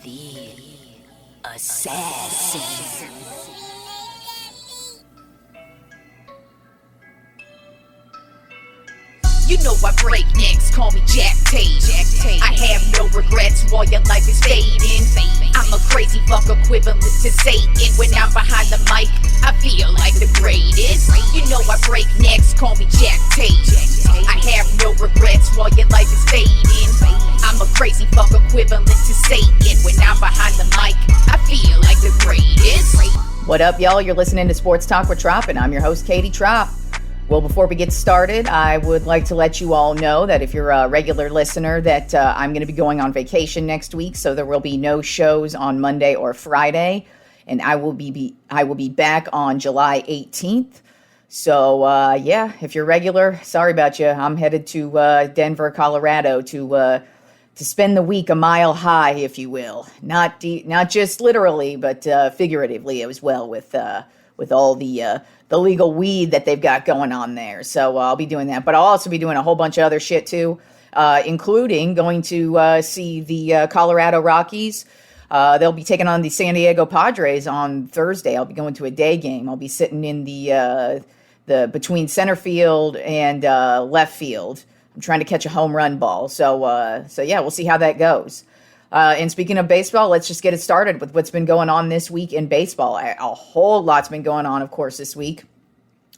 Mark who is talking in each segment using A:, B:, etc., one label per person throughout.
A: The Assassin. You know I break necks, call me Jack Tate. I have no regrets while your life is fading. I'm a crazy fuck equivalent to Satan. When I'm behind the mic, I feel like the greatest. You know I break necks, call me Jack Tate. I have no regrets while your life is fading. I'm a crazy fuck equivalent to Satan. When I'm behind the mic, I feel like the greatest.
B: What up, y'all? You're listening to Sports Talk with Tropp, and I'm your host, Katie Tropp. Well, before we get started, I would like to let you all know that if you're a regular listener, that I'm going to be going on vacation next week, so there will be no shows on Monday or Friday, and I will be back on July 18th. So, if you're regular, sorry about you. I'm headed to Denver, Colorado to spend the week a mile high, if you will. Not just literally, but figuratively as well, with all the legal weed that they've got going on there. So I'll be doing that. But I'll also be doing a whole bunch of other shit too, including going to see the Colorado Rockies. They'll be taking on the San Diego Padres on Thursday. I'll be going to a day game. I'll be sitting in the between center field and left field. I'm trying to catch a home run ball. So yeah, we'll see how that goes. And speaking of baseball, let's just get it started with what's been going on this week in baseball. A whole lot's been going on, of course, this week.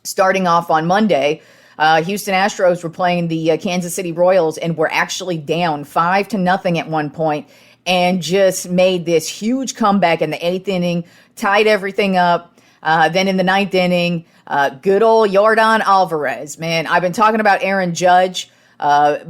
B: Starting off on Monday, Houston Astros were playing the Kansas City Royals and were actually down 5-0 at one point and just made this huge comeback in the 8th inning, tied everything up. Then in the 9th inning, good old Yordan Alvarez. Man, I've been talking about Aaron Judge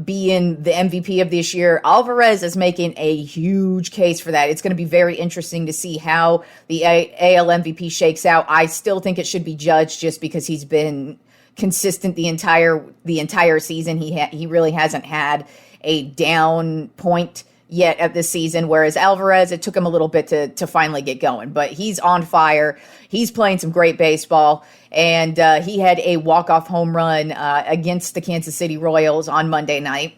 B: being the MVP of this year. Alvarez is making a huge case for that. It's going to be very interesting to see how the AL MVP shakes out. I still think it should be Judge just because he's been consistent the entire season. He really hasn't had a down point yet at this season, whereas Alvarez, it took him a little bit to finally get going, but he's on fire. He's playing some great baseball, and he had a walk-off home run against the Kansas City Royals on Monday night.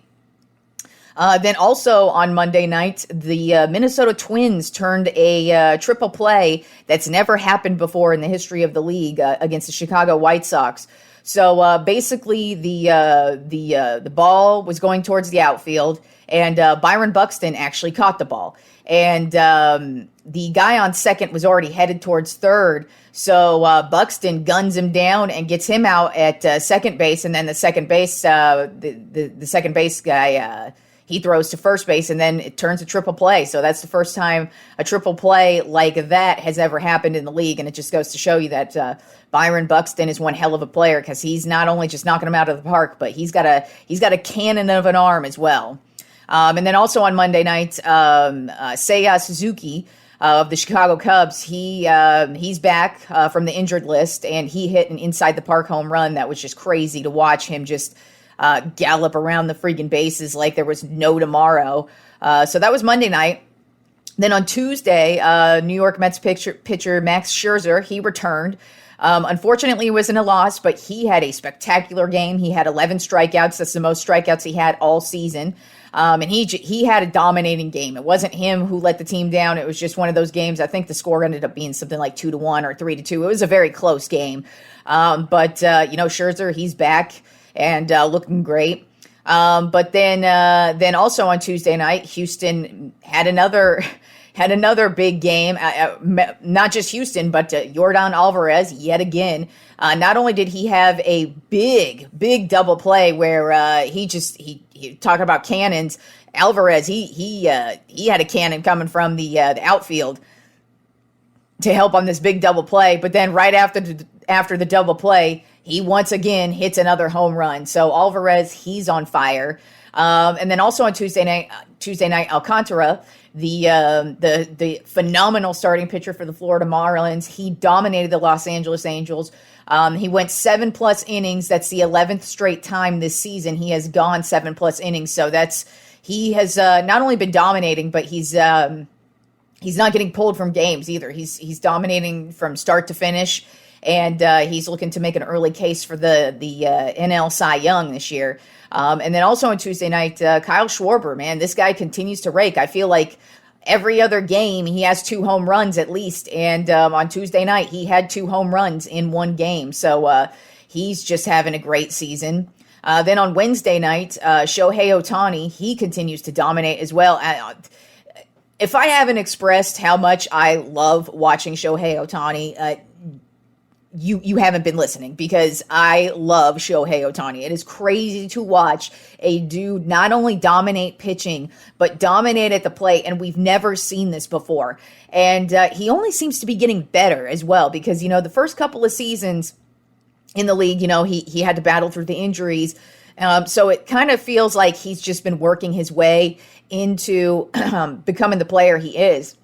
B: Then also on Monday night, the Minnesota Twins turned a triple play that's never happened before in the history of the league against the Chicago White Sox. So basically, the ball was going towards the outfield, and Byron Buxton actually caught the ball. And the guy on second was already headed towards third. So Buxton guns him down and gets him out at second base. And then the second base guy, he throws to first base, and then it turns a triple play. So that's the first time a triple play like that has ever happened in the league. And it just goes to show you that Byron Buxton is one hell of a player, because he's not only just knocking them out of the park, but he's got a cannon of an arm as well. And then also on Monday night, Seiya Suzuki of the Chicago Cubs, he's back from the injured list, and he hit an inside the park home run that was just crazy to watch him just gallop around the freaking bases like there was no tomorrow. So that was Monday night. Then on Tuesday, New York Mets pitcher Max Scherzer, he returned. Unfortunately, it wasn't a loss, but he had a spectacular game. He had 11 strikeouts. That's the most strikeouts he had all season. And he had a dominating game. It wasn't him who let the team down. It was just one of those games. I think the score ended up being something like 2-1 or 3-2. It was a very close game. But Scherzer, he's back and looking great. But then also on Tuesday night, Houston had another big game. Not just Houston, but Yordan Alvarez yet again. Not only did he have a big double play where he talking about cannons. Alvarez, he had a cannon coming from the outfield to help on this big double play. But then right after the double play, he once again hits another home run. So Alvarez, he's on fire. And then also on Tuesday night, Alcantara, the phenomenal starting pitcher for the Florida Marlins, he dominated the Los Angeles Angels. He went 7+ innings. That's the 11th straight time this season he has gone 7+ innings. So he has not only been dominating, but he's not getting pulled from games either. He's dominating from start to finish, and he's looking to make an early case for the NL Cy Young this year. And then also on Tuesday night, Kyle Schwarber, man, this guy continues to rake. I feel like every other game, he has 2 home runs at least. And on Tuesday night, he had 2 home runs in one game. So he's just having a great season. Then on Wednesday night, Shohei Ohtani, he continues to dominate as well. If I haven't expressed how much I love watching Shohei Ohtani, you haven't been listening, because I love Shohei Ohtani. It is crazy to watch a dude not only dominate pitching, but dominate at the plate, and we've never seen this before. And he only seems to be getting better as well, because, the first couple of seasons in the league, he had to battle through the injuries. So it kind of feels like he's just been working his way into becoming the player he is.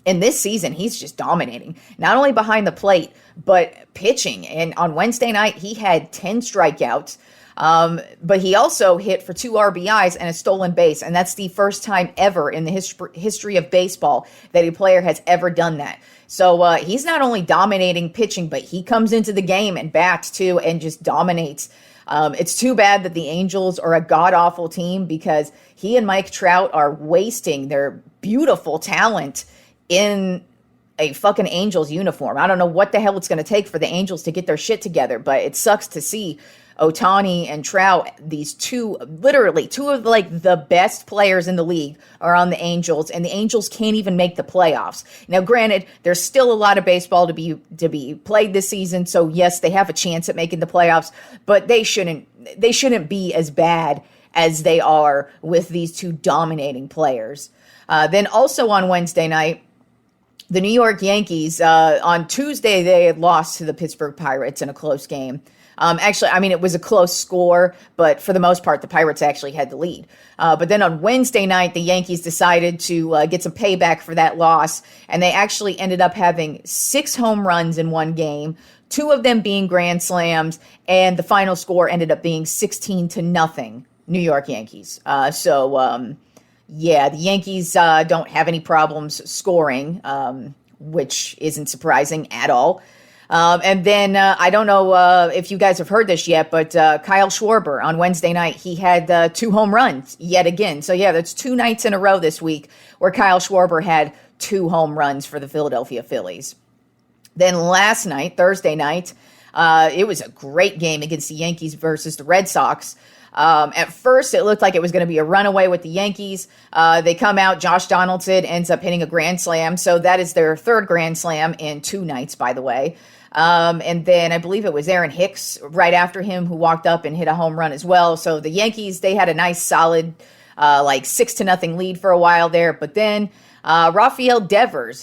B: And this season, he's just dominating, not only behind the plate, but pitching. And on Wednesday night, he had 10 strikeouts, but he also hit for 2 RBIs and a stolen base. And that's the first time ever in the history of baseball that a player has ever done that. So he's not only dominating pitching, but he comes into the game and bats too and just dominates. It's too bad that the Angels are a god-awful team, because he and Mike Trout are wasting their beautiful talent in a fucking Angels uniform. I don't know what the hell it's going to take for the Angels to get their shit together, but it sucks to see Ohtani and Trout, these literally two of the best players in the league, are on the Angels, and the Angels can't even make the playoffs. Now, granted, there's still a lot of baseball to be played this season, so yes, they have a chance at making the playoffs, but they shouldn't be as bad as they are with these 2 dominating players. Then also on Wednesday night, the New York Yankees, on Tuesday, they had lost to the Pittsburgh Pirates in a close game. Actually, it was a close score, but for the most part, the Pirates actually had the lead. But then on Wednesday night, the Yankees decided to get some payback for that loss, and they actually ended up having 6 home runs in one game, 2 of them being grand slams, and the final score ended up being 16-0, New York Yankees. Yeah, the Yankees don't have any problems scoring, which isn't surprising at all. And then I don't know if you guys have heard this yet, but Kyle Schwarber on Wednesday night, he had 2 home runs yet again. So yeah, that's 2 nights in a row this week where Kyle Schwarber had 2 home runs for the Philadelphia Phillies. Then last night, Thursday night, it was a great game against the Yankees versus the Red Sox. At first, it looked like it was going to be a runaway with the Yankees. They come out, Josh Donaldson ends up hitting a grand slam. So that is their 3rd grand slam in 2 nights, by the way. And then I believe it was Aaron Hicks right after him who walked up and hit a home run as well. So the Yankees, they had a nice solid 6-0 lead for a while there. But then Rafael Devers,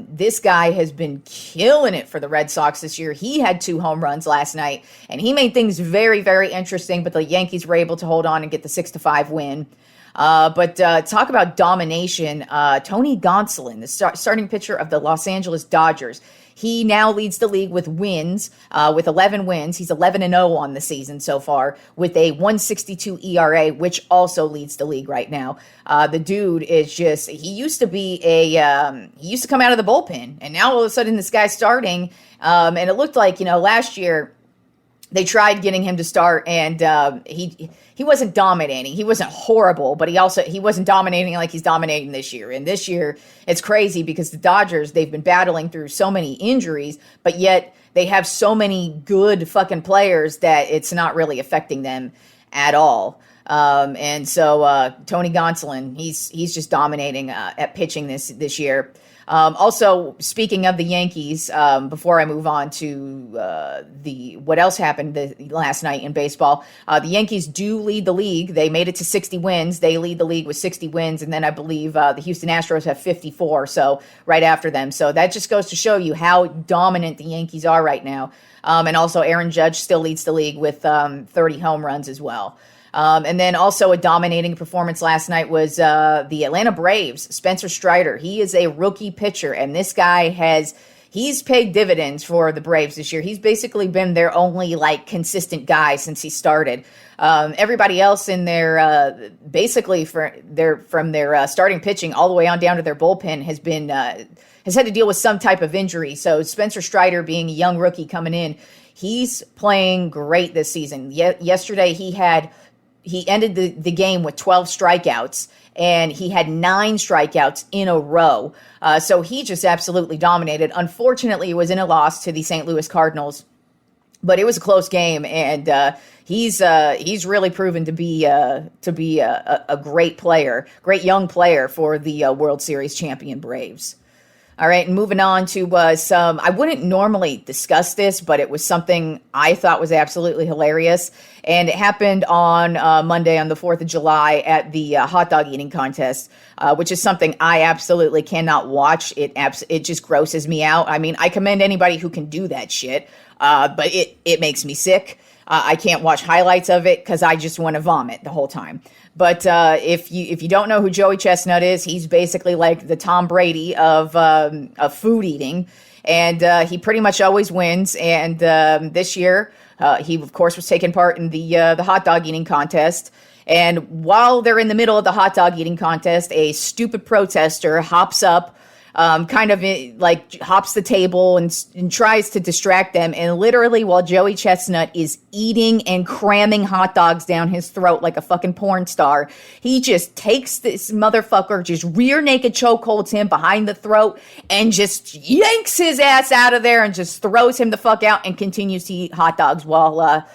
B: this guy has been killing it for the Red Sox this year. He had 2 home runs last night, and he made things very, very interesting, but the Yankees were able to hold on and get the 6-5 win. But talk about domination. Tony Gonsolin, the starting pitcher of the Los Angeles Dodgers, he now leads the league with wins, with 11 wins. He's 11-0 on the season so far with a 1.62 ERA, which also leads the league right now. The dude is just, he used to come out of the bullpen, and now all of a sudden this guy's starting. And it looked like, last year they tried getting him to start, and he wasn't dominating. He wasn't horrible, but he wasn't dominating like he's dominating this year. And this year, it's crazy because the Dodgers, they've been battling through so many injuries, but yet they have so many good fucking players that it's not really affecting them at all. And so Tony Gonsolin, he's just dominating at pitching this year. Also, speaking of the Yankees, before I move on to what else happened last night in baseball, the Yankees do lead the league. They made it to 60 wins. They lead the league with 60 wins, and then I believe the Houston Astros have 54, so right after them. So that just goes to show you how dominant the Yankees are right now. And also, Aaron Judge still leads the league with 30 home runs as well. And then also a dominating performance last night was the Atlanta Braves, Spencer Strider. He is a rookie pitcher, and this guy he's paid dividends for the Braves this year. He's basically been their only consistent guy since he started. Everybody else in their basically from their starting pitching all the way on down to their bullpen has had to deal with some type of injury. So Spencer Strider, being a young rookie coming in, he's playing great this season. Yesterday he ended the game with 12 strikeouts, and he had 9 strikeouts in a row. So he just absolutely dominated. Unfortunately, it was in a loss to the St. Louis Cardinals, but it was a close game, and he's really proven to be a great player, great young player for the World Series champion Braves. All right, and moving on to some, I wouldn't normally discuss this, but it was something I thought was absolutely hilarious, and it happened on Monday on the 4th of July at the hot dog eating contest, which is something I absolutely cannot watch. It just grosses me out. I mean, I commend anybody who can do that shit, but it makes me sick. I can't watch highlights of it because I just want to vomit the whole time. But if you don't know who Joey Chestnut is, he's basically like the Tom Brady of food eating, and he pretty much always wins. And this year, he of course was taking part in the hot dog eating contest. And while they're in the middle of the hot dog eating contest, a stupid protester hops up, hops the table and tries to distract them. And literally, while Joey Chestnut is eating and cramming hot dogs down his throat like a fucking porn star, he just takes this motherfucker, just rear naked chokeholds him behind the throat and just yanks his ass out of there and just throws him the fuck out and continues to eat hot dogs while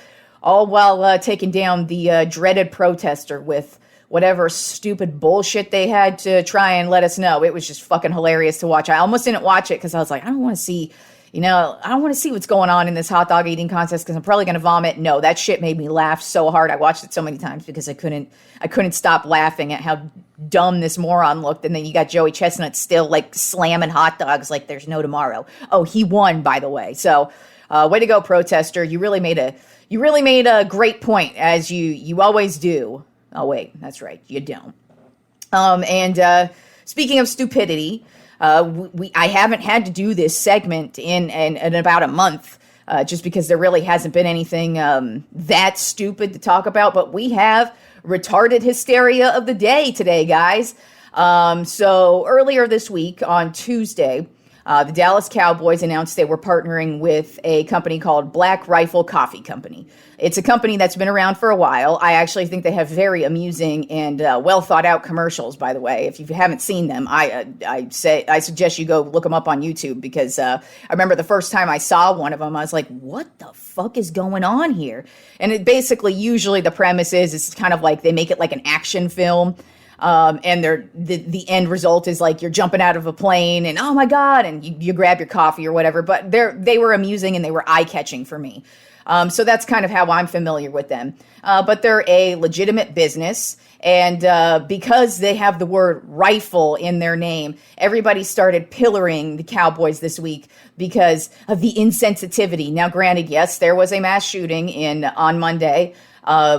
B: taking down the dreaded protester with whatever stupid bullshit they had to try and let us know. It was just fucking hilarious to watch. I almost didn't watch it because I was like, I don't want to see what's going on in this hot dog eating contest because I'm probably going to vomit. No, that shit made me laugh so hard. I watched it so many times because I couldn't stop laughing at how dumb this moron looked. And then you got Joey Chestnut still like slamming hot dogs like there's no tomorrow. Oh, he won, by the way. So way to go, protester. You really made a great point, as you always do. Oh, wait, that's right. You don't. And speaking of stupidity, I haven't had to do this segment in about a month, just because there really hasn't been anything that stupid to talk about. But we have retarded hysteria of the day today, guys. So earlier this week on Tuesday, the Dallas Cowboys announced they were partnering with a company called Black Rifle Coffee Company. It's a company that's been around for a while. I actually think they have very amusing and well thought out commercials, by the way. If you haven't seen them, I suggest you go look them up on YouTube, because I remember the first time I saw one of them, I was like, what the fuck is going on here? And it basically, usually the premise is, it's kind of like they make it like an action film. And the end result is like you're jumping out of a plane and oh my God, and you grab your coffee or whatever, but they were amusing and they were eye-catching for me. So that's kind of how I'm familiar with them. But they're a legitimate business, and because they have the word rifle in their name, everybody started pillaring the Cowboys this week because of the insensitivity. Now, granted, yes, there was a mass shooting on Monday,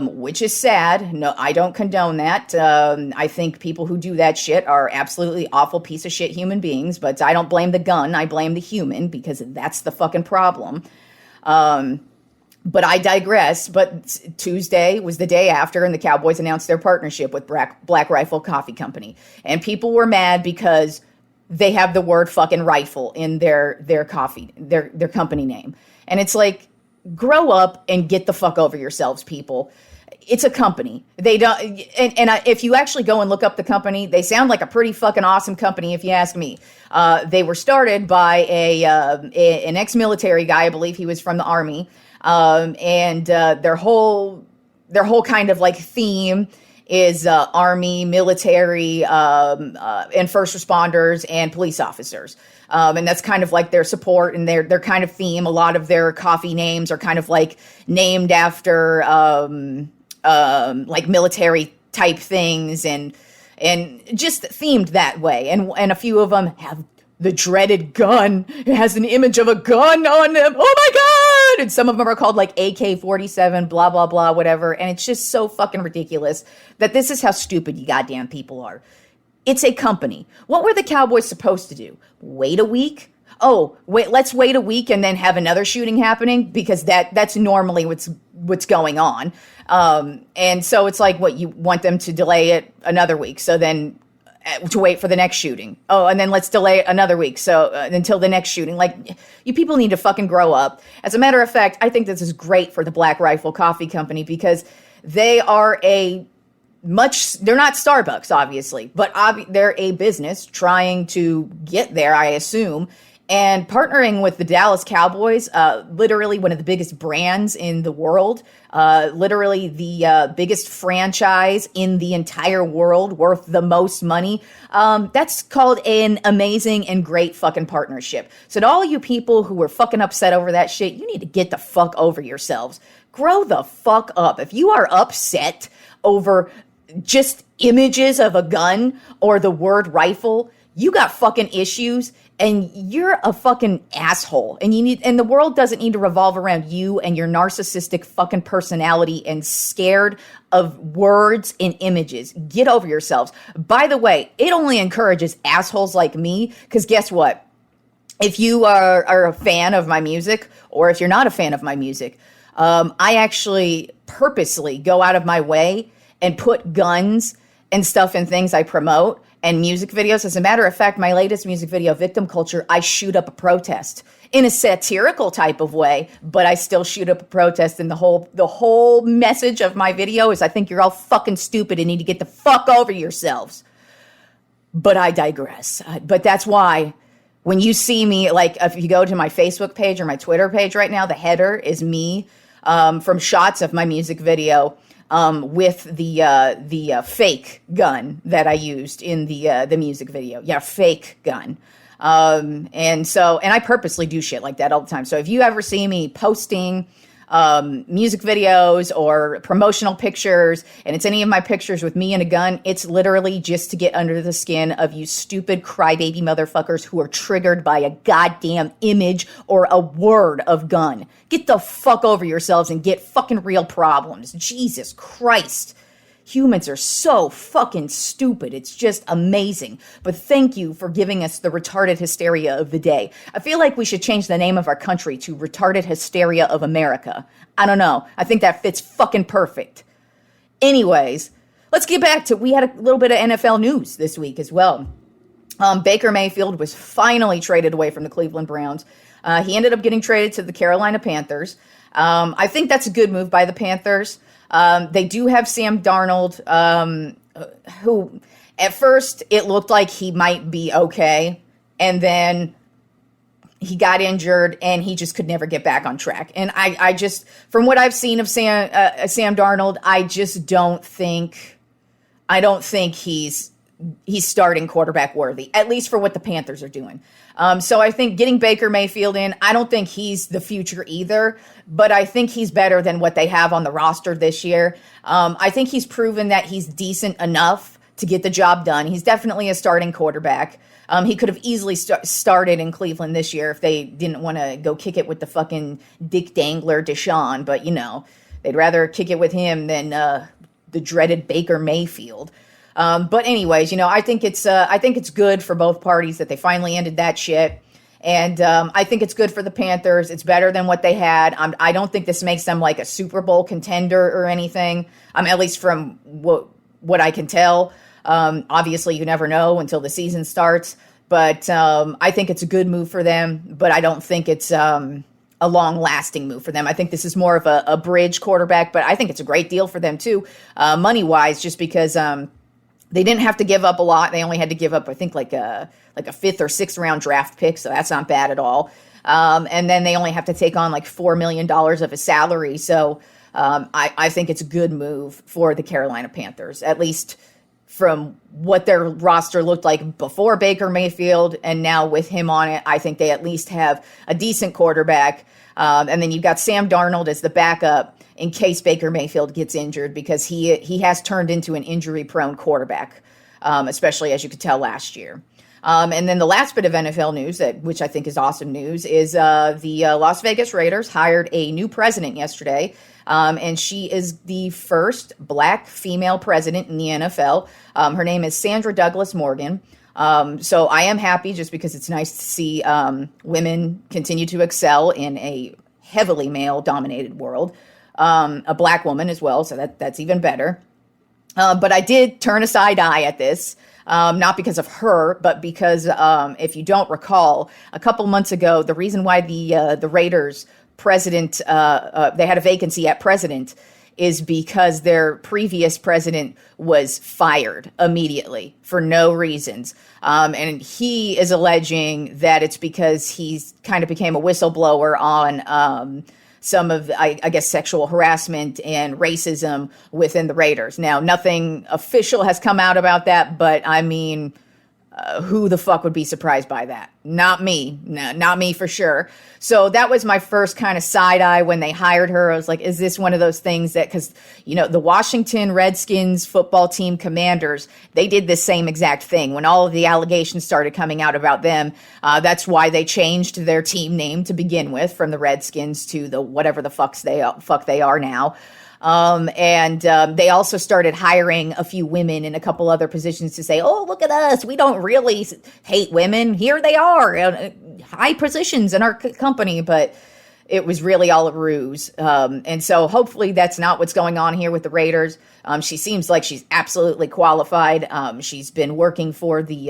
B: which is sad. No, I don't condone that. I think people who do that shit are absolutely awful piece of shit human beings, but I don't blame the gun. I blame the human, because that's the fucking problem. But I digress. But Tuesday was the day after, and the Cowboys announced their partnership with Black Rifle Coffee Company. And people were mad because they have the word fucking rifle in their coffee, their company name. And it's like, grow up and get the fuck over yourselves, people. It's a company. They don't, and if you actually go and look up the company, they sound like a pretty fucking awesome company, if you ask me. They were started by an ex-military guy. I believe he was from the Army. And their whole kind of like theme is Army, military, and first responders and police officers. And that's kind of like their support and their kind of theme. A lot of their coffee names are kind of like named after like military type things and just themed that way. And a few of them have the dreaded gun. It has an image of a gun on them. Oh my God! And some of them are called like AK-47, blah, blah, blah, whatever. And it's just so fucking ridiculous that this is how stupid you goddamn people are. It's a company. What were the Cowboys supposed to do? Wait a week? Oh, wait, let's wait a week and then have another shooting happening, because that's normally what's going on. And so it's like, what, you want them to delay it another week, so then to wait for the next shooting. Oh, and then let's delay it another week, so until the next shooting. Like, you people need to fucking grow up. As a matter of fact, I think this is great for the Black Rifle Coffee Company, because they are a they're not Starbucks, obviously, but they're a business trying to get there, I assume. And partnering with the Dallas Cowboys, literally one of the biggest brands in the world, literally the biggest franchise in the entire world, worth the most money. That's called an amazing and great fucking partnership. So to all you people who were fucking upset over that shit, you need to get the fuck over yourselves. Grow the fuck up. If you are upset over just images of a gun or the word rifle, you got fucking issues and you're a fucking asshole. And the world doesn't need to revolve around you and your narcissistic fucking personality and scared of words and images. Get over yourselves. By the way, it only encourages assholes like me, because guess what? If you are a fan of my music, or if you're not a fan of my music, I actually purposely go out of my way and put guns and stuff in things I promote and music videos. As a matter of fact, my latest music video, Victim Culture, I shoot up a protest in a satirical type of way, but I still shoot up a protest. And the whole message of my video is, I think you're all fucking stupid and need to get the fuck over yourselves. But I digress. But that's why when you see me, like if you go to my Facebook page or my Twitter page right now, the header is me from shots of my music video. With the fake gun that I used in the music video. Yeah, fake gun. And I purposely do shit like that all the time. So if you ever see me posting music videos or promotional pictures, and it's any of my pictures with me and a gun, it's literally just to get under the skin of you stupid crybaby motherfuckers who are triggered by a goddamn image or a word of gun. Get the fuck over yourselves and get fucking real problems. Jesus Christ. Humans are so fucking stupid. It's just amazing. But thank you for giving us the retarded hysteria of the day. I feel like we should change the name of our country to Retarded Hysteria of America. I don't know. I think that fits fucking perfect. Anyways, let's get back to, we had a little bit of NFL news this week as well. Baker Mayfield was finally traded away from the Cleveland Browns. He ended up getting traded to the Carolina Panthers. I think that's a good move by the Panthers. They do have Sam Darnold, who at first it looked like he might be okay. And then he got injured and he just could never get back on track. And I just, from what I've seen of Sam Darnold, I don't think he's starting quarterback worthy, at least for what the Panthers are doing. So I think getting Baker Mayfield in, I don't think he's the future either, but I think he's better than what they have on the roster this year. I think he's proven that he's decent enough to get the job done. He's definitely a starting quarterback. He could have easily started in Cleveland this year if they didn't want to go kick it with the fucking Dick Dangler Deshaun, but they'd rather kick it with him than the dreaded Baker Mayfield. But anyways, I think it's good for both parties that they finally ended that shit. And I think it's good for the Panthers. It's better than what they had. I don't think this makes them like a Super Bowl contender or anything. At least from what I can tell. Obviously, you never know until the season starts. But I think it's a good move for them. But I don't think it's a long-lasting move for them. I think this is more of a bridge quarterback. But I think it's a great deal for them too, money-wise, just because they didn't have to give up a lot. They only had to give up, I think, like a 5th or 6th round draft pick, so that's not bad at all. And then they only have to take on like $4 million of his salary. So I think it's a good move for the Carolina Panthers, at least from what their roster looked like before Baker Mayfield, and now with him on it, I think they at least have a decent quarterback. And then you've got Sam Darnold as the backup in case Baker Mayfield gets injured, because he has turned into an injury-prone quarterback, especially as you could tell last year. And then the last bit of NFL news, which I think is awesome news, is the Las Vegas Raiders hired a new president yesterday, and she is the first black female president in the NFL. Her name is Sandra Douglas Morgan. So I am happy, just because it's nice to see women continue to excel in a heavily male-dominated world. A black woman as well, so that's even better. But I did turn a side eye at this, not because of her, but because if you don't recall, a couple months ago, the reason why the Raiders president, they had a vacancy at president, is because their previous president was fired immediately for no reasons. And he is alleging that it's because he's kind of became a whistleblower on some of, I guess, sexual harassment and racism within the Raiders. Now, nothing official has come out about that, but I mean, who the fuck would be surprised by that? Not me. No, not me for sure. So that was my first kind of side eye when they hired her. I was like, is this one of those things that, because, you know, the Washington Redskins football team Commanders, they did the same exact thing. When all of the allegations started coming out about them, that's why they changed their team name to begin with, from the Redskins to the whatever the fuck they are now. And they also started hiring a few women in a couple other positions to say, oh, look at us. We don't really hate women. Here they are, high positions in our company. But it was really all a ruse. And so hopefully that's not what's going on here with the Raiders. She seems like she's absolutely qualified. She's been working for the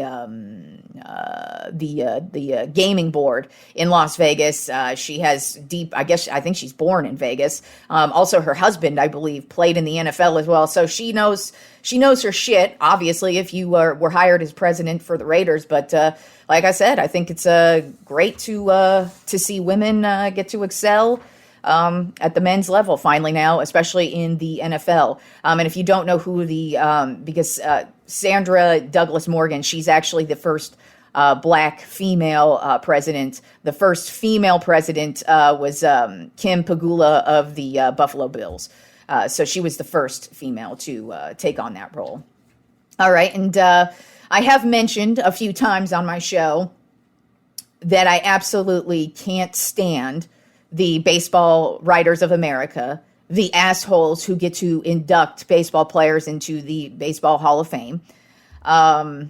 B: gaming board in Las Vegas. She has I think she's born in Vegas. Also, her husband, I believe, played in the NFL as well. So she knows her shit, obviously, if you were hired as president for the Raiders. But like I said, I think it's great to see women get to excel at the men's level finally now, especially in the NFL. And if you don't know who because Sandra Douglas Morgan, she's actually the first black female president. The first female president was Kim Pagula of the Buffalo Bills. So she was the first female to take on that role. All right. And I have mentioned a few times on my show that I absolutely can't stand the Baseball Writers of America, the assholes who get to induct baseball players into the Baseball Hall of Fame. And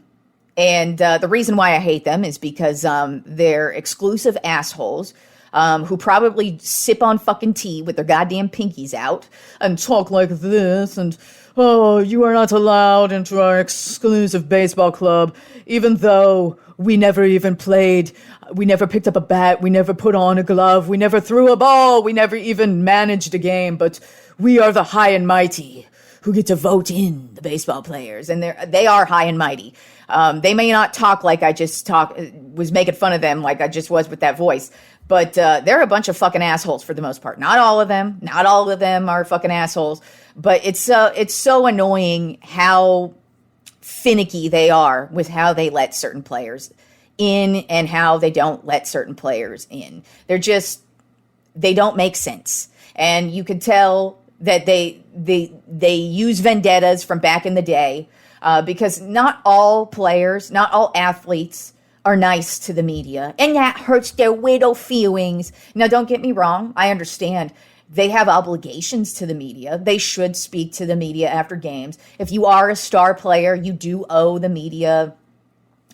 B: the reason why I hate them is because they're exclusive assholes who probably sip on fucking tea with their goddamn pinkies out and talk like this and, oh, you are not allowed into our exclusive baseball club, even though we never even played, we never picked up a bat, we never put on a glove, we never threw a ball, we never even managed a game, but we are the high and mighty who get to vote in the baseball players. And they are high and mighty. They may not talk like I just was making fun of them like I just was with that voice, but they're a bunch of fucking assholes for the most part. Not all of them. Not all of them are fucking assholes. But it's so annoying how finicky they are with how they let certain players in and how they don't let certain players in. They don't make sense. And you could tell that they use vendettas from back in the day because not all players, not all athletes are nice to the media, and that hurts their widow feelings. Now, don't get me wrong. I understand they have obligations to the media. They should speak to the media after games. If you are a star player, you do owe the media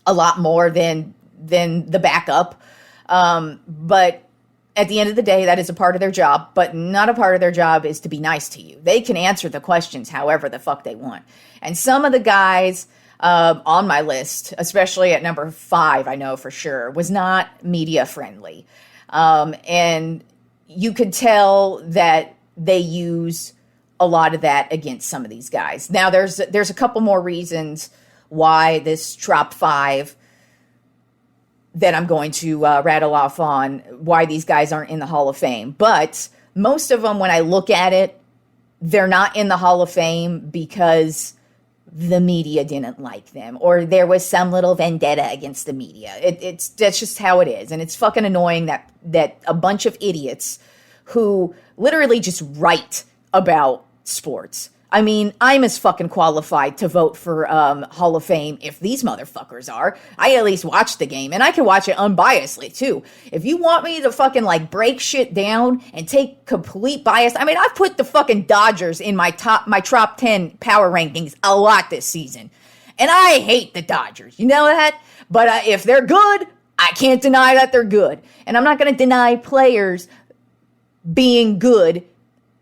B: a lot more than the backup. But at the end of the day, that is a part of their job, but not a part of their job is to be nice to you. They can answer the questions however the fuck they want. And some of the guys on my list, especially at number 5, I know for sure, was not media friendly. And you could tell that they use a lot of that against some of these guys. Now, there's a couple more reasons why this Tropp 5 that I'm going to rattle off on, why these guys aren't in the Hall of Fame. But most of them, when I look at it, they're not in the Hall of Fame because the media didn't like them, or there was some little vendetta against the media. That's just how it is. And it's fucking annoying that a bunch of idiots who literally just write about sports. I mean, I'm as fucking qualified to vote for Hall of Fame if these motherfuckers are. I at least watch the game, and I can watch it unbiasedly too. If you want me to fucking like break shit down and take complete bias, I mean, I've put the fucking Dodgers in my top 10 power rankings a lot this season, and I hate the Dodgers. You know that? But if they're good, I can't deny that they're good, and I'm not going to deny players being good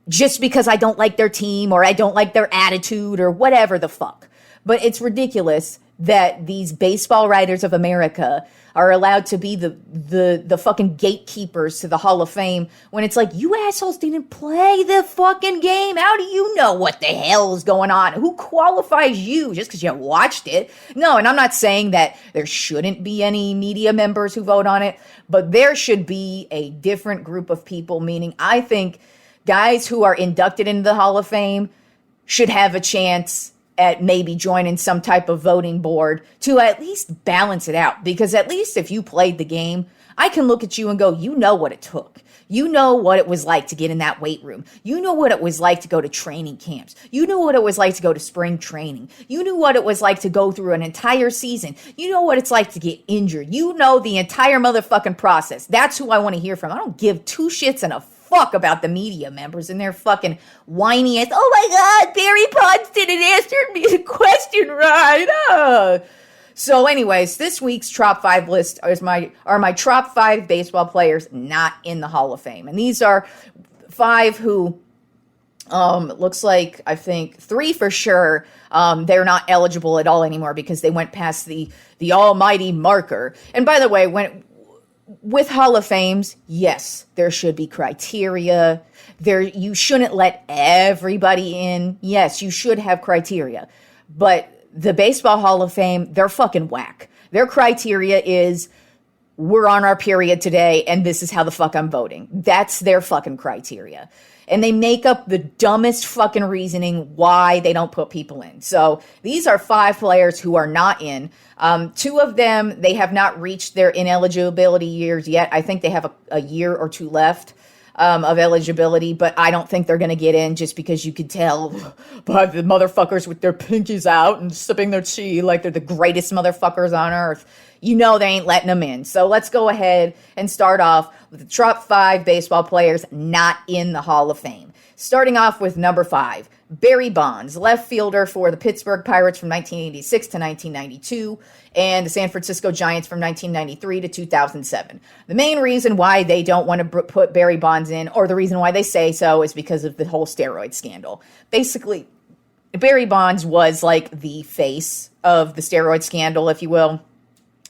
B: just because I don't like their team or I don't like their attitude or whatever the fuck. But it's ridiculous that these baseball writers of America are allowed to be the fucking gatekeepers to the Hall of Fame when it's like, you assholes didn't play the fucking game. How do you know what the hell is going on? Who qualifies you just because you watched it? No, and I'm not saying that there shouldn't be any media members who vote on it, but there should be a different group of people, meaning I think guys who are inducted into the Hall of Fame should have a chance at maybe joining some type of voting board to at least balance it out. Because at least if you played the game, I can look at you and go, you know what it took. You know what it was like to get in that weight room. You know what it was like to go to training camps. You knew what it was like to go to spring training. You knew what it was like to go through an entire season. You know what it's like to get injured. You know the entire motherfucking process. That's who I want to hear from. I don't give two shits and a fuck about the media members and their fucking whiny ass. Oh my God, Barry Bonds didn't answer me the question right. So anyways, this week's Trop 5 list are my Trop 5 baseball players not in the Hall of Fame. And these are 5 who looks like, I think 3 for sure, they're not eligible at all anymore because they went past the almighty marker. And by the way, with Hall of Fames, yes, there should be criteria. You shouldn't let everybody in. Yes, you should have criteria. But the Baseball Hall of Fame, they're fucking whack. Their criteria is, we're on our period today, and this is how the fuck I'm voting. That's their fucking criteria. And they make up the dumbest fucking reasoning why they don't put people in. So these are 5 players who are not in. 2 of them, they have not reached their ineligibility years yet. I think they have a year or 2 left of eligibility, but I don't think they're going to get in just because you could tell by the motherfuckers with their pinkies out and sipping their tea like they're the greatest motherfuckers on earth. You know they ain't letting them in. So let's go ahead and start off with the top 5 baseball players not in the Hall of Fame. Starting off with number 5, Barry Bonds, left fielder for the Pittsburgh Pirates from 1986 to 1992 and the San Francisco Giants from 1993 to 2007. The main reason why they don't want to put Barry Bonds in, or the reason why they say so, is because of the whole steroid scandal. Basically, Barry Bonds was like the face of the steroid scandal, if you will.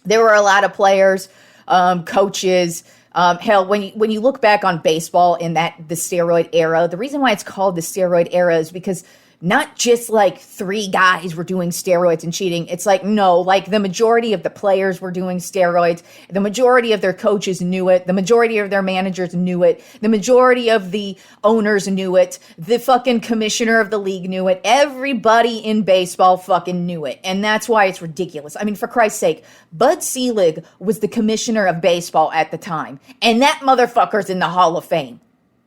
B: There were a lot of players, coaches. Hell, when you look back on baseball in the steroid era, the reason why it's called the steroid era is because not just like 3 guys were doing steroids and cheating. It's like, no, like the majority of the players were doing steroids. The majority of their coaches knew it. The majority of their managers knew it. The majority of the owners knew it. The fucking commissioner of the league knew it. Everybody in baseball fucking knew it. And that's why it's ridiculous. I mean, for Christ's sake, Bud Selig was the commissioner of baseball at the time. And that motherfucker's in the Hall of Fame.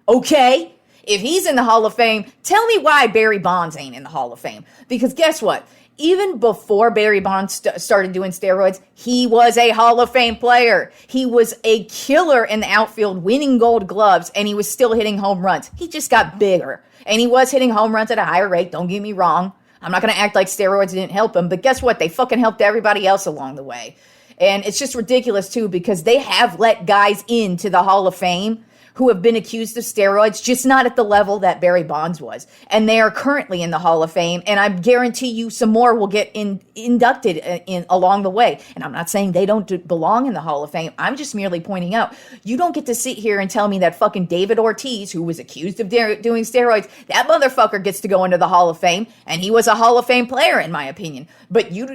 B: Okay? If he's in the Hall of Fame, tell me why Barry Bonds ain't in the Hall of Fame. Because guess what? Even before Barry Bonds started doing steroids, he was a Hall of Fame player. He was a killer in the outfield, winning gold gloves, and he was still hitting home runs. He just got bigger. And he was hitting home runs at a higher rate, don't get me wrong. I'm not going to act like steroids didn't help him, but guess what? They fucking helped everybody else along the way. And it's just ridiculous, too, because they have let guys into the Hall of Fame who have been accused of steroids, just not at the level that Barry Bonds was. And they are currently in the Hall of Fame, and I guarantee you some more will get inducted in along the way. And I'm not saying they don't belong in the Hall of Fame. I'm just merely pointing out, you don't get to sit here and tell me that fucking David Ortiz, who was accused of doing steroids, that motherfucker gets to go into the Hall of Fame, and he was a Hall of Fame player, in my opinion. But you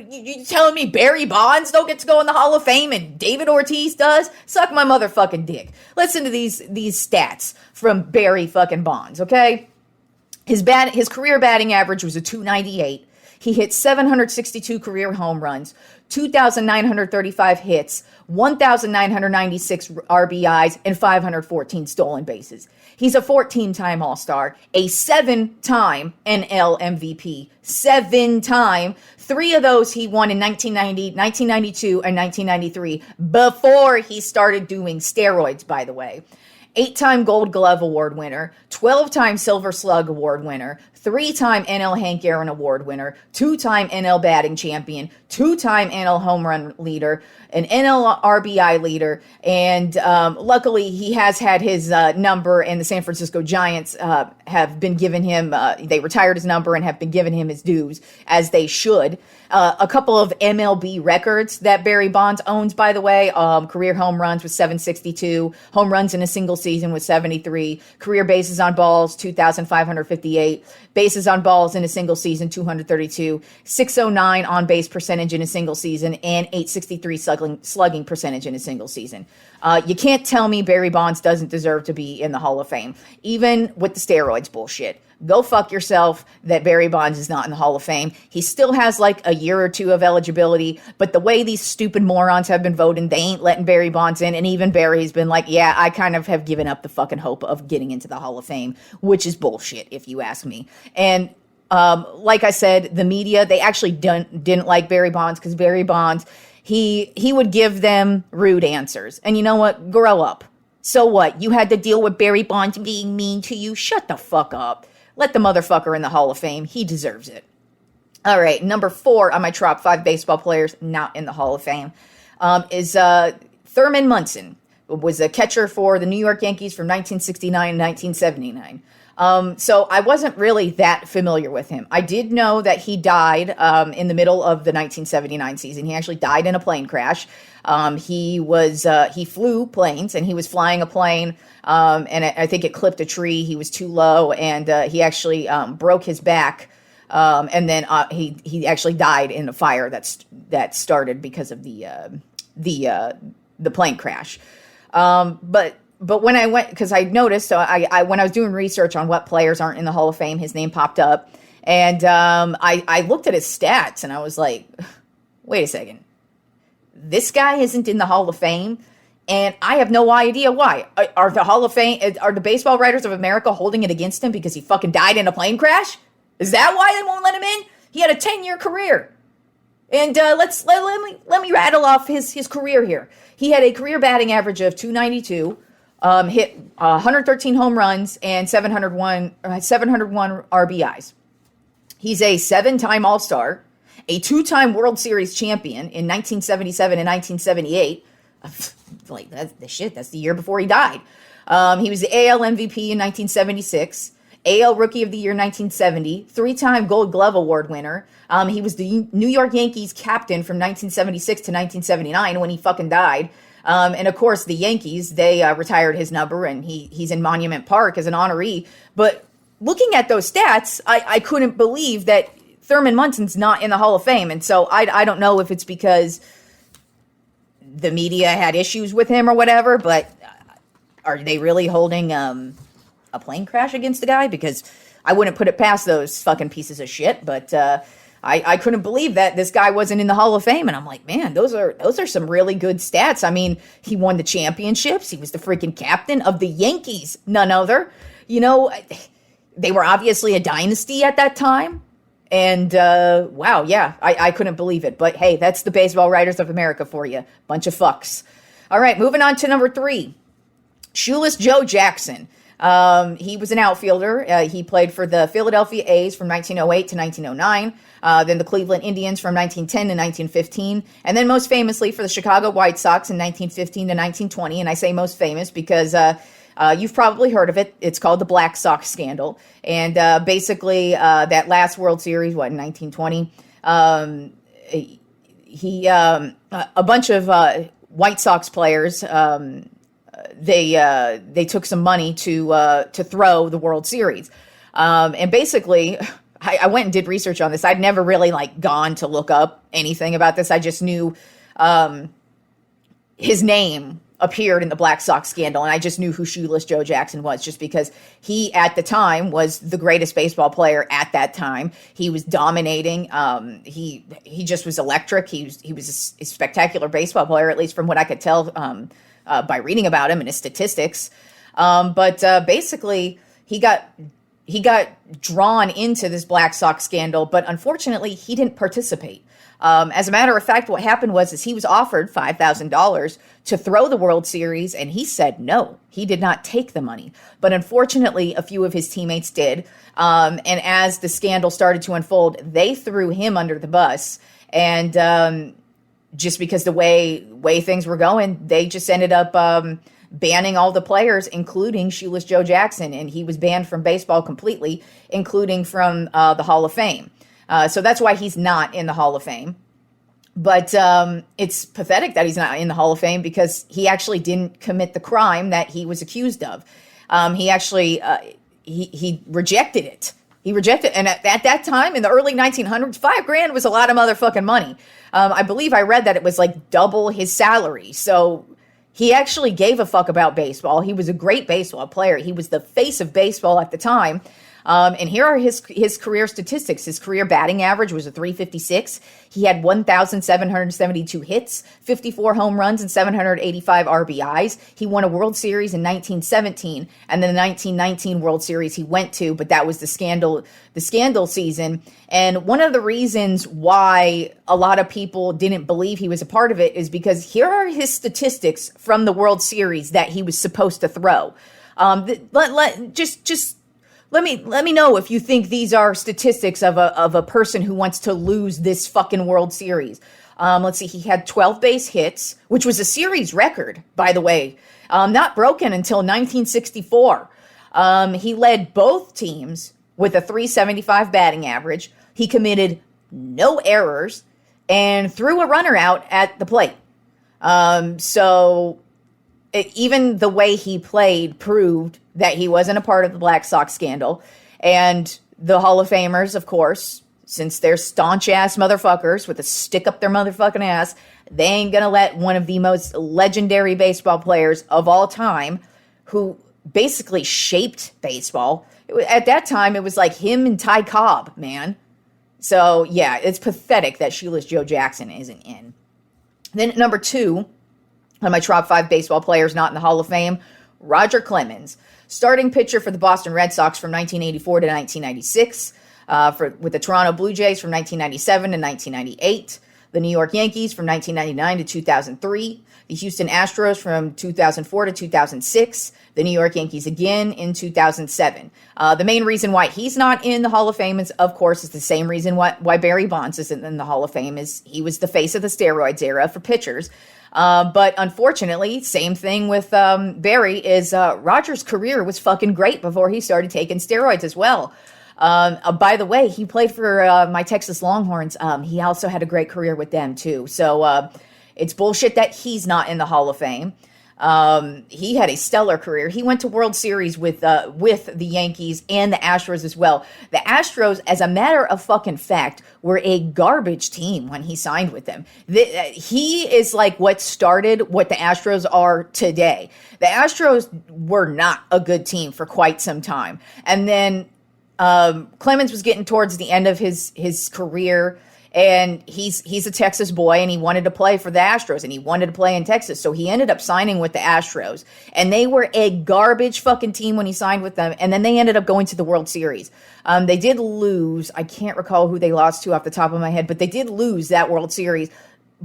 B: telling me Barry Bonds don't get to go in the Hall of Fame and David Ortiz does? Suck my motherfucking dick. Listen to these stats from Barry fucking Bonds, okay? His career batting average was a .298. He hit 762 career home runs, 2,935 hits, 1,996 RBIs, and 514 stolen bases. He's a 14-time All-Star, a 7-time NL MVP, 7-time. 3 of those he won in 1990, 1992, and 1993 before he started doing steroids, by the way. 8-time Gold Glove Award winner, 12-time Silver Slug Award winner, 3-time NL Hank Aaron Award winner, 2-time NL batting champion, 2-time NL home run leader, an NL RBI leader, and luckily he has had his number, and the San Francisco Giants have been given him, they retired his number and have been giving him his dues, as they should. A couple of MLB records that Barry Bonds owns, by the way. Career home runs was 762. Home runs in a single season was 73. Career bases on balls, 2,558. Bases on balls in a single season, 232. 609 on base percentage in a single season, and 863 slugging percentage in a single season. You can't tell me Barry Bonds doesn't deserve to be in the Hall of Fame, even with the steroids bullshit. Go fuck yourself that Barry Bonds is not in the Hall of Fame. He still has like a year or two of eligibility, but the way these stupid morons have been voting, they ain't letting Barry Bonds in, and even Barry's been like, yeah, I kind of have given up the fucking hope of getting into the Hall of Fame, which is bullshit if you ask me. And like I said, the media, they actually didn't like Barry Bonds because Barry Bonds, he would give them rude answers. And you know what? Grow up. So what? You had to deal with Barry Bonds being mean to you? Shut the fuck up. Let the motherfucker in the Hall of Fame. He deserves it. All right, number 4 on my top 5 baseball players not in the Hall of Fame is Thurman Munson. Was a catcher for the New York Yankees from 1969 to 1979. So I wasn't really that familiar with him. I did know that he died in the middle of the 1979 season. He actually died in a plane crash. He flew planes, and he was flying a plane, and I think it clipped a tree. He was too low, and he actually broke his back, and then he actually died in a fire that started because of the plane crash. But when I went, because I noticed, so I when I was doing research on what players aren't in the Hall of Fame, his name popped up, and I looked at his stats, and I was like, wait a second. This guy isn't in the Hall of Fame, and I have no idea why. Are the baseball writers of America holding it against him because he fucking died in a plane crash? Is that why they won't let him in? He had a 10-year career. And let me rattle off his career here. He had a career batting average of 292, hit 113 home runs, and 701 RBIs. He's a 7-time All-Star, a 2-time World Series champion in 1977 and 1978. Like, that's the year before he died. He was the AL MVP in 1976, AL Rookie of the Year 1970, 3-time Gold Glove Award winner. He was the New York Yankees captain from 1976 to 1979 when he fucking died. And of course, the Yankees, they retired his number, and he's in Monument Park as an honoree. But looking at those stats, I couldn't believe that Thurman Munson's not in the Hall of Fame. And so I don't know if it's because the media had issues with him or whatever, but are they really holding a plane crash against the guy? Because I wouldn't put it past those fucking pieces of shit, but I couldn't believe that this guy wasn't in the Hall of Fame. And I'm like, man, those are some really good stats. I mean, he won the championships. He was the freaking captain of the Yankees, none other. You know, they were obviously a dynasty at that time. And, wow, yeah, I couldn't believe it. But, hey, that's the baseball writers of America for you. Bunch of fucks. All right, moving on to number 3. Shoeless Joe Jackson. He was an outfielder. He played for the Philadelphia A's from 1908 to 1909, then the Cleveland Indians from 1910 to 1915, and then most famously for the Chicago White Sox in 1915 to 1920. And I say most famous because you've probably heard of it. It's called the Black Sox Scandal. And basically, that last World Series, in 1920, a bunch of White Sox players, they took some money to throw the World Series. And basically, I went and did research on this. I'd never really gone to look up anything about this. I just knew his name appeared in the Black Sox Scandal, and I just knew who Shoeless Joe Jackson was just because he, at the time, was the greatest baseball player at that time. He was dominating. He just was electric. He was a spectacular baseball player, at least from what I could tell by reading about him and his statistics. But basically, he got drawn into this Black Sox Scandal, but unfortunately, he didn't participate. As a matter of fact, what happened was he was offered $5,000 to throw the World Series, and he said no. He did not take the money. But unfortunately, a few of his teammates did. And as the scandal started to unfold, they threw him under the bus. And just because the way things were going, they just ended up banning all the players, including Shoeless Joe Jackson. And he was banned from baseball completely, including from the Hall of Fame. So that's why he's not in the Hall of Fame. But it's pathetic that he's not in the Hall of Fame because he actually didn't commit the crime that he was accused of. He actually he rejected it. He rejected it. And at that time, in the early 1900s, $5,000 was a lot of motherfucking money. I believe I read that it was like double his salary. So he actually gave a fuck about baseball. He was a great baseball player. He was the face of baseball at the time. And here are his career statistics. His career batting average was a .356. He had 1,772 hits, 54 home runs, and 785 RBIs. He won a World Series in 1917, and then the 1919 World Series he went to, but that was the scandal season. And one of the reasons why a lot of people didn't believe he was a part of it is because here are his statistics from the World Series that he was supposed to throw. Let me know if you think these are statistics of a person who wants to lose this fucking World Series. Let's see. He had 12 base hits, which was a series record, by the way, not broken until 1964. He led both teams with a .375 batting average. He committed no errors and threw a runner out at the plate. Even the way he played proved that he wasn't a part of the Black Sox scandal. And the Hall of Famers, of course, since they're staunch-ass motherfuckers with a stick up their motherfucking ass, they ain't gonna let one of the most legendary baseball players of all time, who basically shaped baseball. At that time, it was like him and Ty Cobb, man. So, yeah, it's pathetic that Shoeless Joe Jackson isn't in. Then at number 2, on my top 5 baseball players not in the Hall of Fame, Roger Clemens, starting pitcher for the Boston Red Sox from 1984 to 1996, with the Toronto Blue Jays from 1997 to 1998, the New York Yankees from 1999 to 2003, the Houston Astros from 2004 to 2006, the New York Yankees again in 2007. The main reason why he's not in the Hall of Fame is, of course, is the same reason why Barry Bonds isn't in the Hall of Fame, is he was the face of the steroids era for pitchers. But unfortunately, same thing with Barry, is Roger's career was fucking great before he started taking steroids as well. By the way, he played for my Texas Longhorns. He also had a great career with them too. So it's bullshit that he's not in the Hall of Fame. He had a stellar career. He went to World Series with the Yankees and the Astros as well. The Astros, as a matter of fucking fact, were a garbage team when he signed with them. He is like what started what the Astros are today. The Astros were not a good team for quite some time. And then Clemens was getting towards the end of his career. And he's a Texas boy, and he wanted to play for the Astros, and he wanted to play in Texas. So he ended up signing with the Astros. And they were a garbage fucking team when he signed with them. And then they ended up going to the World Series. They did lose. I can't recall who they lost to off the top of my head, but they did lose that World Series.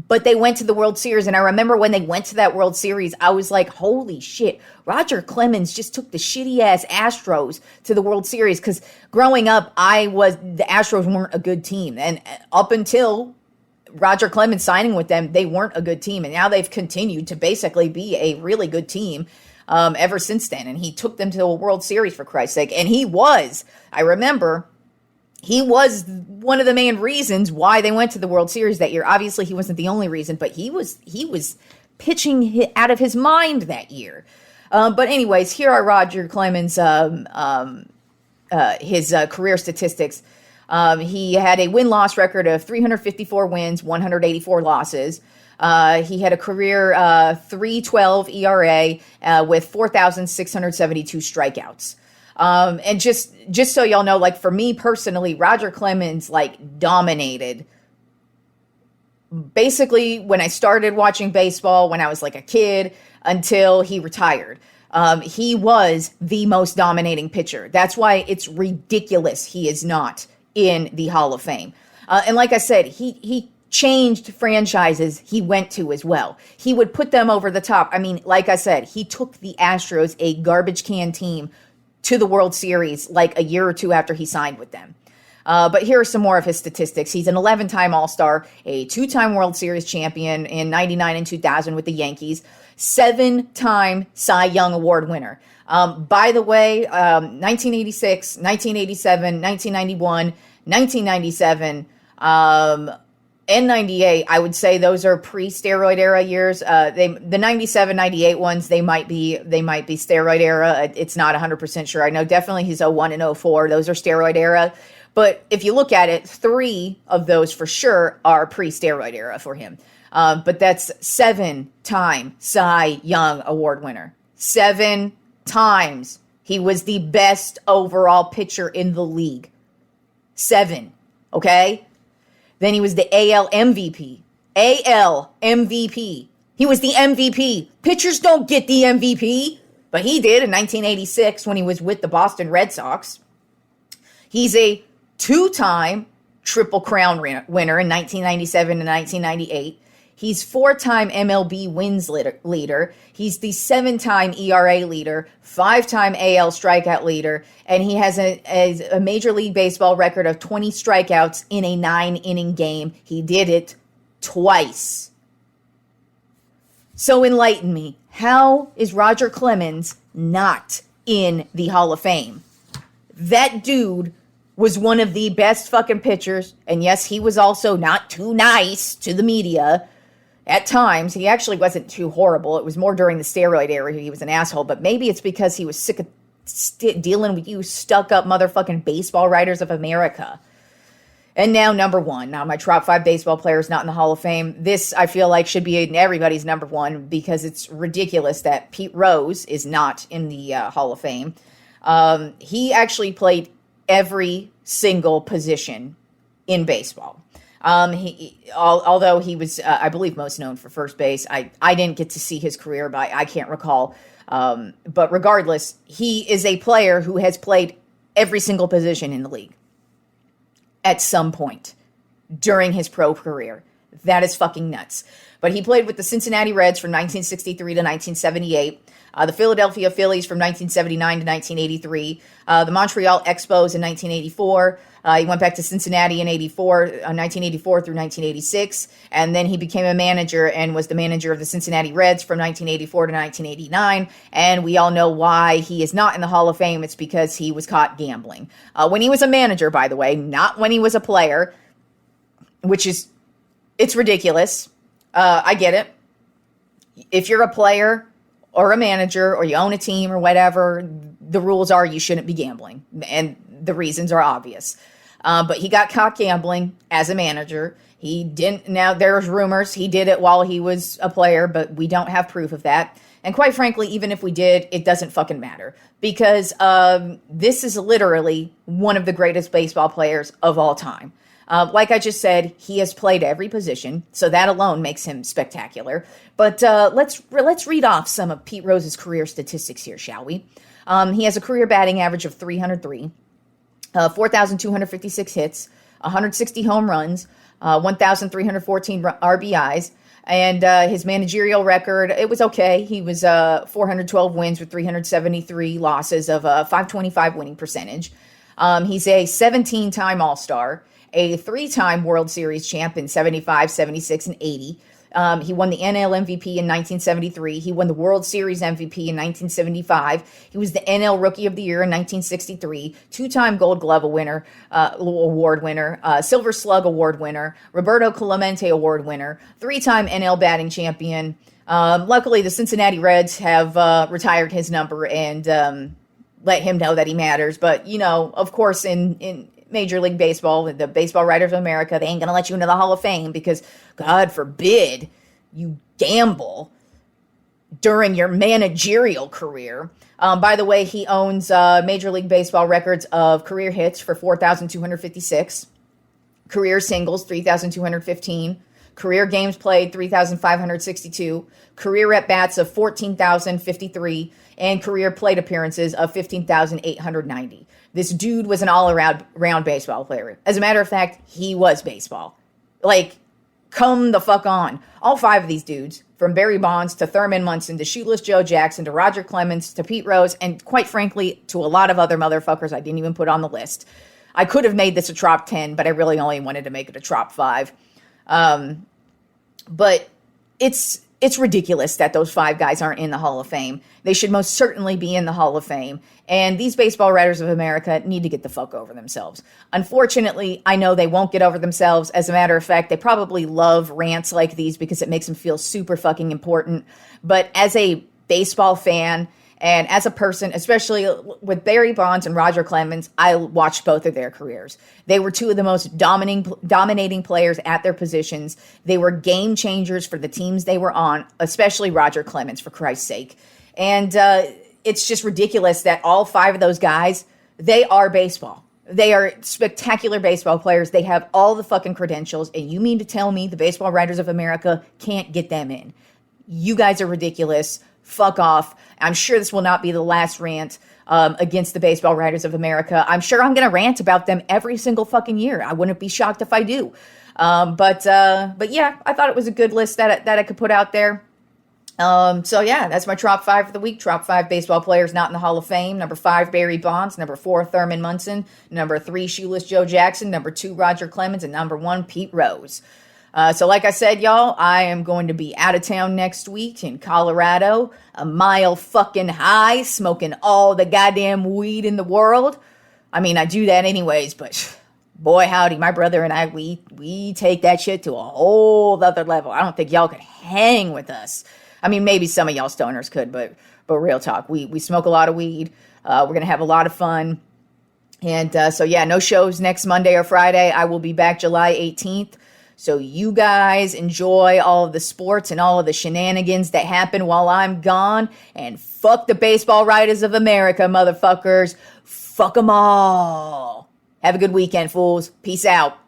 B: But they went to the World Series, and I remember when they went to that World Series, I was like, holy shit, Roger Clemens just took the shitty-ass Astros to the World Series, because growing up, the Astros weren't a good team, and up until Roger Clemens signing with them, they weren't a good team, and now they've continued to basically be a really good team ever since then, and he took them to a World Series, for Christ's sake, and I remember, he was one of the main reasons why they went to the World Series that year. Obviously, he wasn't the only reason, but he was pitching out of his mind that year. But anyways, here are Roger Clemens' his career statistics. He had a win-loss record of 354 wins, 184 losses. He had a career 3.12 ERA with 4,672 strikeouts. And just so y'all know, like for me personally, Roger Clemens like dominated basically when I started watching baseball when I was like a kid until he retired. He was the most dominating pitcher. That's why it's ridiculous he is not in the Hall of Fame. And like I said, he changed franchises he went to as well. He would put them over the top. I mean, like I said, he took the Astros, a garbage can team, to the World Series like a year or two after he signed with them. But here are some more of his statistics. He's an 11-time All-Star, a 2-time World Series champion in 99 and 2000 with the Yankees, 7-time Cy Young Award winner. By the way, 1986, 1987, 1991, 1997, and 98, I would say those are pre-steroid era years. The 97, 98 ones, they might be steroid era. It's not 100% sure. I know definitely his 01 and 04, those are steroid era. But if you look at it, 3 of those for sure are pre-steroid era for him. But that's 7-time Cy Young Award winner. 7 times. He was the best overall pitcher in the league. 7. Okay? Then he was the AL MVP. AL MVP. He was the MVP. Pitchers don't get the MVP, but he did in 1986 when he was with the Boston Red Sox. He's a 2-time Triple Crown winner in 1997 and 1998. He's 4-time MLB wins leader. He's the 7-time ERA leader, 5-time AL strikeout leader, and he has a Major League Baseball record of 20 strikeouts in a 9-inning game. He did it twice. So enlighten me. How is Roger Clemens not in the Hall of Fame? That dude was one of the best fucking pitchers, and yes, he was also not too nice to the media. At times, he actually wasn't too horrible. It was more during the steroid era he was an asshole, but maybe it's because he was sick of dealing with you stuck-up motherfucking baseball writers of America. And now, number 1. Now, my top 5 baseball players not in the Hall of Fame. This, I feel like, should be in everybody's number 1 because it's ridiculous that Pete Rose is not in the Hall of Fame. He actually played every single position in baseball. Although he was, I believe, most known for first base. I didn't get to see his career, but I can't recall. But regardless, he is a player who has played every single position in the league at some point during his pro career. That is fucking nuts. But he played with the Cincinnati Reds from 1963 to 1978. The Philadelphia Phillies from 1979 to 1983, the Montreal Expos in 1984. He went back to Cincinnati in 1984 through 1986, and then he became a manager and was the manager of the Cincinnati Reds from 1984 to 1989, and we all know why he is not in the Hall of Fame. It's because he was caught gambling. When he was a manager, by the way, not when he was a player, it's ridiculous. I get it. If you're a player or a manager or you own a team or whatever, the rules are you shouldn't be gambling. And the reasons are obvious. But he got caught gambling as a manager. He didn't. Now, there's rumors he did it while he was a player, but we don't have proof of that. And quite frankly, even if we did, it doesn't fucking matter. Because this is literally one of the greatest baseball players of all time. Like I just said, he has played every position, so that alone makes him spectacular. But let's read off some of Pete Rose's career statistics here, shall we? He has a career batting average of 303, 4,256 hits, 160 home runs, 1,314 RBIs, and his managerial record, it was okay. He was 412 wins with 373 losses of a 525 winning percentage. He's a 17-time All-Star, a 3-time World Series champ in 75, 76, and 80. He won the NL MVP in 1973. He won the World Series MVP in 1975. He was the NL Rookie of the Year in 1963, 2-time Gold Glove award winner, Silver Slug award winner, Roberto Clemente award winner, 3-time NL batting champion. Luckily, the Cincinnati Reds have retired his number and let him know that he matters. But, you know, of course, in Major League Baseball, the Baseball Writers of America, they ain't going to let you into the Hall of Fame because, God forbid, you gamble during your managerial career. By the way, he owns Major League Baseball records of career hits for 4,256, career singles, 3,215, career games played, 3,562, career at-bats of 14,053, and career plate appearances of 15,890. This dude was an all-around baseball player. As a matter of fact, he was baseball. Like, come the fuck on. All 5 of these dudes, from Barry Bonds to Thurman Munson to Shoeless Joe Jackson to Roger Clemens to Pete Rose, and quite frankly, to a lot of other motherfuckers I didn't even put on the list. I could have made this a Tropp 10, but I really only wanted to make it a Tropp 5. But it's ridiculous that those 5 guys aren't in the Hall of Fame. They should most certainly be in the Hall of Fame. And these baseball writers of America need to get the fuck over themselves. Unfortunately, I know they won't get over themselves. As a matter of fact, they probably love rants like these because it makes them feel super fucking important. But as a baseball fan and as a person, especially with Barry Bonds and Roger Clemens, I watched both of their careers. They were 2 of the most dominating players at their positions. They were game changers for the teams they were on, especially Roger Clemens, for Christ's sake. And it's just ridiculous that all 5 of those guys, they are baseball. They are spectacular baseball players. They have all the fucking credentials. And you mean to tell me the Baseball Writers of America can't get them in? You guys are ridiculous. Fuck off. I'm sure this will not be the last rant against the Baseball Writers of America. I'm sure I'm going to rant about them every single fucking year. I wouldn't be shocked if I do. But yeah, I thought it was a good list that I could put out there. So yeah, that's my Tropp 5 for the week. Tropp 5 baseball players not in the Hall of Fame. Number 5, Barry Bonds. Number 4, Thurman Munson. Number 3, Shoeless Joe Jackson. Number 2, Roger Clemens. And number 1, Pete Rose. So like I said, y'all, I am going to be out of town next week in Colorado, a mile fucking high, smoking all the goddamn weed in the world. I mean, I do that anyways, but boy, howdy, my brother and I, we take that shit to a whole other level. I don't think y'all could hang with us. I mean, maybe some of y'all stoners could, but real talk, we smoke a lot of weed. We're going to have a lot of fun. And so yeah, no shows next Monday or Friday. I will be back July 18th. So you guys enjoy all of the sports and all of the shenanigans that happen while I'm gone. And fuck the Baseball Writers of America, motherfuckers. Fuck them all. Have a good weekend, fools. Peace out.